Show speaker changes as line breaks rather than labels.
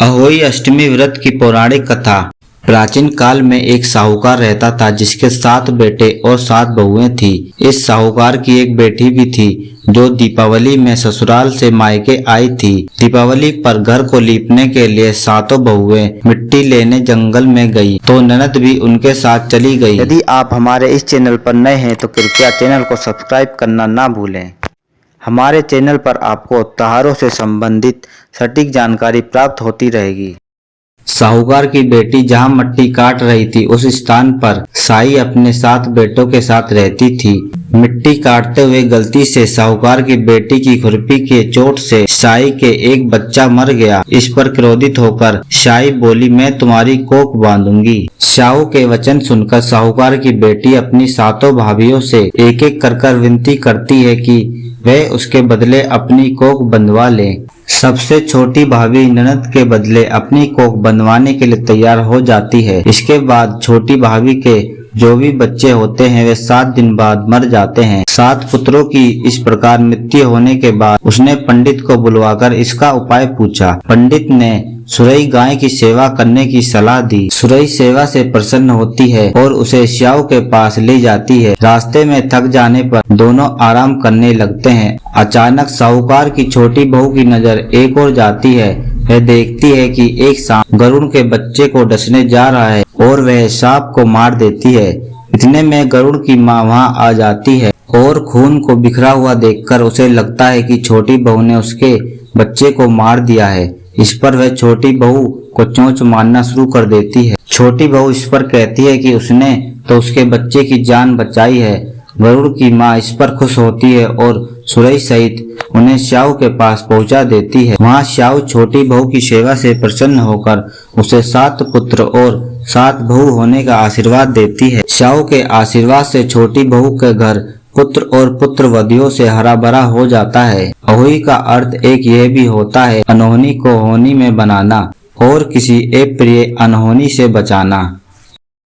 अहोई अष्टमी व्रत की पौराणिक कथा। प्राचीन काल में एक साहूकार रहता था जिसके 7 बेटे और 7 बहुएं थी। इस साहूकार की एक बेटी भी थी जो दीपावली में ससुराल से मायके आई थी। दीपावली पर घर को लीपने के लिए 7 बहुएं मिट्टी लेने जंगल में गई तो ननद भी उनके साथ चली गई।
यदि आप हमारे इस चैनल पर नए हैं तो कृपया चैनल को सब्सक्राइब करना ना भूलें। हमारे चैनल पर आपको त्योहारों से संबंधित सटीक जानकारी प्राप्त होती रहेगी।
साहूकार की बेटी जहाँ मिट्टी काट रही थी उस स्थान पर साई अपने 7 बेटों के साथ रहती थी। मिट्टी काटते हुए गलती से साहूकार की बेटी की खुरपी के चोट से साई के एक बच्चा मर गया। इस पर क्रोधित होकर साई बोली, मैं तुम्हारी कोख बांधूंगी। साहू के वचन सुनकर साहूकार की बेटी अपनी 7 भाभियों से एक एक कर विनती करती है कि वह उसके बदले अपनी कोख बंधवा ले। सबसे छोटी भाभी ननद के बदले अपनी कोख बंधवाने के लिए तैयार हो जाती है। इसके बाद छोटी भाभी के जो भी बच्चे होते हैं वे 7 दिन बाद मर जाते हैं। 7 पुत्रों की इस प्रकार मृत्यु होने के बाद उसने पंडित को बुलवाकर इसका उपाय पूछा। पंडित ने सुरई गाय की सेवा करने की सलाह दी। सुरई सेवा से प्रसन्न होती है और उसे श्याऊ के पास ले जाती है। रास्ते में थक जाने पर दोनों आराम करने लगते हैं। अचानक साहूकार की छोटी बहू की नजर एक ओर जाती है। वह देखती है कि एक सांप गरुड़ के बच्चे को डसने जा रहा है और वह सांप को मार देती है। इतने में गरुड़ की माँ वहाँ आ जाती है और खून को बिखरा हुआ देखकर उसे लगता है कि छोटी बहू ने उसके बच्चे को मार दिया है। इस पर वह छोटी बहू को चोंच मारना शुरू कर देती है। छोटी बहू इस पर कहती है कि उसने तो उसके बच्चे की जान बचाई है। गरुड़ की माँ इस पर खुश होती है और सुरई सहित उन्हें श्याऊ के पास पहुंचा देती है। वहाँ श्याऊ छोटी बहू की सेवा से प्रसन्न होकर उसे 7 पुत्र और 7 बहू होने का आशीर्वाद देती है। श्याऊ के आशीर्वाद से छोटी बहू के घर पुत्र और पुत्रवधियों से हरा भरा हो जाता है। अहोई का अर्थ एक यह भी होता है अनहोनी को होनी में बनाना और किसी अप्रिय अनहोनी से बचाना।